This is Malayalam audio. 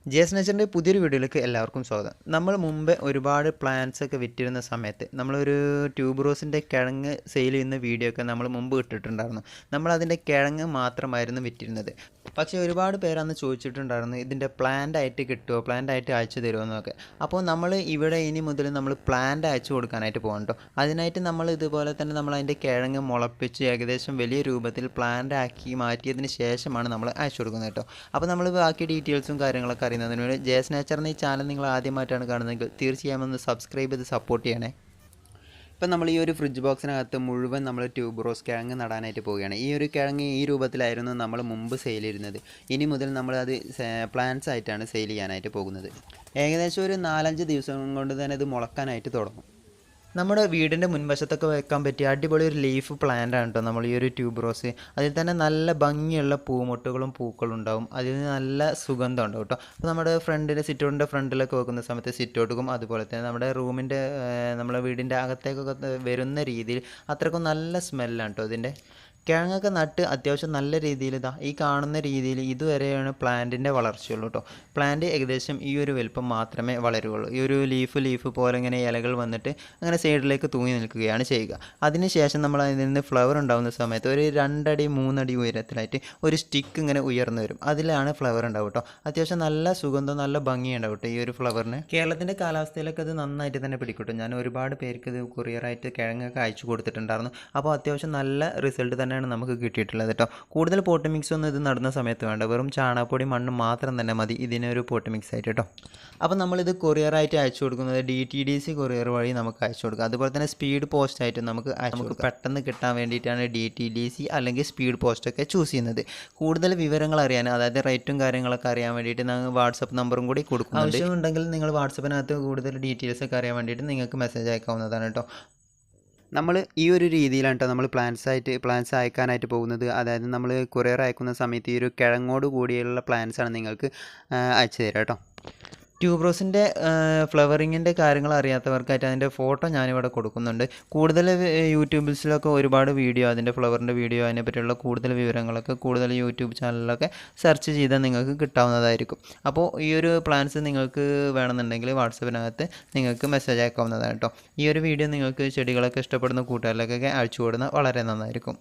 ജെസ് നേച്ചറിൻ്റെ പുതിയൊരു വീഡിയോയിലേക്ക് എല്ലാവർക്കും സ്വാഗതം. നമ്മൾ മുമ്പേ ഒരുപാട് പ്ലാന്റ്സ് ഒക്കെ വിറ്റിരുന്ന സമയത്ത് നമ്മളൊരു ട്യൂബ് റോസിൻ്റെ കിഴങ്ങ് സെയിൽ ചെയ്യുന്ന വീഡിയോ ഒക്കെ നമ്മൾ മുമ്പ് ഇട്ടിട്ടുണ്ടായിരുന്നു. നമ്മളതിൻ്റെ കിഴങ്ങ് മാത്രമായിരുന്നു വിറ്റിരുന്നത്. പക്ഷേ ഒരുപാട് പേരന്ന് ചോദിച്ചിട്ടുണ്ടായിരുന്നു ഇതിൻ്റെ പ്ലാന്റ് ആയിട്ട് കിട്ടുമോ, പ്ലാന്റ് ആയിട്ട് അയച്ചു തരുമോ എന്നൊക്കെ. അപ്പോൾ നമ്മൾ ഇവിടെ ഇനി മുതൽ നമ്മൾ പ്ലാന്റ് അയച്ചു കൊടുക്കാനായിട്ട് പോകണം കേട്ടോ. അതിനായിട്ട് നമ്മൾ ഇതുപോലെ തന്നെ നമ്മൾ അതിൻ്റെ കിഴങ്ങ് മുളപ്പിച്ച് ഏകദേശം വലിയ രൂപത്തിൽ പ്ലാന്റ് ആക്കി മാറ്റിയതിന് ശേഷമാണ് നമ്മൾ അയച്ചു കൊടുക്കുന്നത് കേട്ടോ. അപ്പോൾ നമ്മൾ ബാക്കി ഡീറ്റെയിൽസും കാര്യങ്ങളൊക്കെ അറിയുന്നതിന് വേണ്ടി ജെസ് നേച്ചർ എന്ന ഈ ചാനൽ നിങ്ങൾ ആദ്യമായിട്ടാണ് കാണുന്നതെങ്കിൽ തീർച്ചയായും ഒന്ന് സബ്സ്ക്രൈബ് ചെയ്ത് സപ്പോർട്ട് ചെയ്യണേ. ഇപ്പം നമ്മൾ ഈ ഒരു ഫ്രിഡ്ജ് ബോക്സിനകത്ത് മുഴുവൻ നമ്മൾ ട്യൂബ് റോസ് കിഴങ്ങ് നടാനായിട്ട് പോവുകയാണ്. ഈ ഒരു കിഴങ്ങ് ഈ രൂപത്തിലായിരുന്നു നമ്മൾ മുമ്പ് സെയിൽ ചെയ്യുന്നത്. ഇനി മുതൽ നമ്മളത് പ്ലാന്റ്സ് ആയിട്ടാണ് സെയിൽ ചെയ്യാനായിട്ട് പോകുന്നത്. ഏകദേശം ഒരു 4-5 ദിവസം കൊണ്ട് തന്നെ ഇത് മുളക്കാനായിട്ട് തുടങ്ങും. നമ്മുടെ വീടിൻ്റെ മുൻവശത്തൊക്കെ വെക്കാൻ പറ്റിയ അടിപൊളി ഒരു ലീഫ് പ്ലാന്റ് ആണ് കേട്ടോ നമ്മൾ ഈ ഒരു ട്യൂബ് റോസ്. അതിൽ തന്നെ നല്ല ഭംഗിയുള്ള പൂമൊട്ടുകളും പൂക്കളും ഉണ്ടാവും. അതിന് നല്ല സുഗന്ധം ഉണ്ടാവും കേട്ടോ. അപ്പോൾ നമ്മുടെ സിറ്റൗട്ടിൻ്റെ ഫ്രണ്ടിലൊക്കെ വെക്കുന്ന സമയത്ത് സിറ്റൗട്ടും അതുപോലെ തന്നെ നമ്മുടെ റൂമിൻ്റെ നമ്മുടെ വീടിൻ്റെ അകത്തേക്കൊക്കെ വരുന്ന രീതിയിൽ അത്രയ്ക്കും നല്ല സ്മെല്ലാണ് കേട്ടോ ഇതിൻ്റെ. കിഴങ്ങൊക്കെ നട്ട് അത്യാവശ്യം നല്ല രീതിയിൽ ഈ കാണുന്ന രീതിയിൽ ഇതുവരെയാണ് പ്ലാന്റിൻ്റെ വളർച്ചയുള്ളൂ കേട്ടോ. പ്ലാന്റ് ഏകദേശം ഈ ഒരു വലുപ്പം മാത്രമേ വളരുകയുള്ളൂ. ഈ ഒരു ലീഫ് പോലെ ഇങ്ങനെ ഇലകൾ വന്നിട്ട് അങ്ങനെ സൈഡിലേക്ക് തൂങ്ങി നിൽക്കുകയാണ് ചെയ്യുക. അതിനുശേഷം നമ്മൾ അതിൽ നിന്ന് ഫ്ലവർ ഉണ്ടാകുന്ന സമയത്ത് ഒരു 2 അടി 3 അടി ഉയരത്തിലായിട്ട് ഒരു സ്റ്റിക്ക് ഇങ്ങനെ ഉയർന്നു വരും. അതിലാണ് ഫ്ലവർ ഉണ്ടാവും കേട്ടോ. അത്യാവശ്യം നല്ല സുഗന്ധം നല്ല ഭംഗിയുണ്ടാവും കേട്ടോ ഈ ഒരു ഫ്ലവറിന്. കേരളത്തിൻ്റെ കാലാവസ്ഥയിലൊക്കെ അത് നന്നായിട്ട് തന്നെ പിടിക്കട്ടെ. ഞാൻ ഒരുപാട് പേർക്ക് ഇത് കൊറിയറായിട്ട് കിഴങ്ങൊക്കെ അയച്ചു കൊടുത്തിട്ടുണ്ടായിരുന്നു. അപ്പോൾ അത്യാവശ്യം നല്ല റിസൾട്ട് തന്നെയാണ് നമുക്ക് കിട്ടിയിട്ടുള്ളത് കേട്ടോ. കൂടുതൽ പോട്ട് മിക്സ് ഒന്നും ഇത് നടുന്ന സമയത്ത് വേണ്ട, വെറും ചാണകപ്പൊടി മണ്ണ് മാത്രം തന്നെ മതി ഇതിനൊരു പോട്ട് മിക്സ് ആയിട്ട് കേട്ടോ. അപ്പോൾ നമ്മളിത് കൊറിയറായിട്ട് അയച്ചു കൊടുക്കുന്നത് DTDC കൊറിയർ വഴി നമുക്ക് അയച്ചു കൊടുക്കുക. അതുപോലെ തന്നെ സ്പീഡ് പോസ്റ്റ് ആയിട്ട് നമുക്ക് പെട്ടെന്ന് കിട്ടാൻ വേണ്ടിയിട്ടാണ് DTDC അല്ലെങ്കിൽ സ്പീഡ് പോസ്റ്റൊക്കെ ചൂസ് ചെയ്യുന്നത്. കൂടുതൽ വിവരങ്ങൾ അറിയാൻ, അതായത് റേറ്റും കാര്യങ്ങളൊക്കെ അറിയാൻ വേണ്ടിയിട്ട് ഞങ്ങൾ വാട്സപ്പ് നമ്പറും കൂടി കൊടുക്കും. ആവശ്യമുണ്ടെങ്കിൽ നിങ്ങൾ വാട്സപ്പിനകത്ത് കൂടുതൽ ഡീറ്റെയിൽസ് ഒക്കെ അറിയാൻ വേണ്ടിയിട്ട് നിങ്ങൾക്ക് മെസ്സേജ് അയക്കാവുന്നതാണ് കേട്ടോ. നമ്മൾ ഈ ഒരു രീതിയിലാണ് കേട്ടോ നമ്മൾ പ്ലാന്റ്സ് അയക്കാനായിട്ട് പോകുന്നത്. അതായത് നമ്മൾ കൊറിയർ അയക്കുന്ന സമയത്ത് ഈ ഒരു കിഴങ്ങോട് കൂടിയുള്ള പ്ലാന്റ്സാണ് നിങ്ങൾക്ക് അയച്ചു തരാം കേട്ടോ. ട്യൂബ് റോസിൻ്റെ ഫ്ലവറിങ്ങിൻ്റെ കാര്യങ്ങൾ അറിയാത്തവർക്കായിട്ട് അതിൻ്റെ ഫോട്ടോ ഞാനിവിടെ കൊടുക്കുന്നുണ്ട്. കൂടുതൽ യൂട്യൂബിലൊക്കെ ഒരുപാട് വീഡിയോ, അതിൻ്റെ ഫ്ലവറിൻ്റെ വീഡിയോ, അതിനെപ്പറ്റിയുള്ള കൂടുതൽ വിവരങ്ങളൊക്കെ കൂടുതൽ യൂട്യൂബ് ചാനലിലൊക്കെ സെർച്ച് ചെയ്താൽ നിങ്ങൾക്ക് കിട്ടാവുന്നതായിരിക്കും. അപ്പോൾ ഈ ഒരു പ്ലാൻസ് നിങ്ങൾക്ക് വേണമെന്നുണ്ടെങ്കിൽ വാട്സപ്പിനകത്ത് നിങ്ങൾക്ക് മെസ്സേജ് അയക്കാവുന്നതാണ് കേട്ടോ. ഈ ഒരു വീഡിയോ നിങ്ങൾക്ക് ചെടികളൊക്കെ ഇഷ്ടപ്പെടുന്ന കൂട്ടുകാരിലേക്കൊക്കെ അയച്ചു കൊടുത്താൽ വളരെ നന്നായിരിക്കും.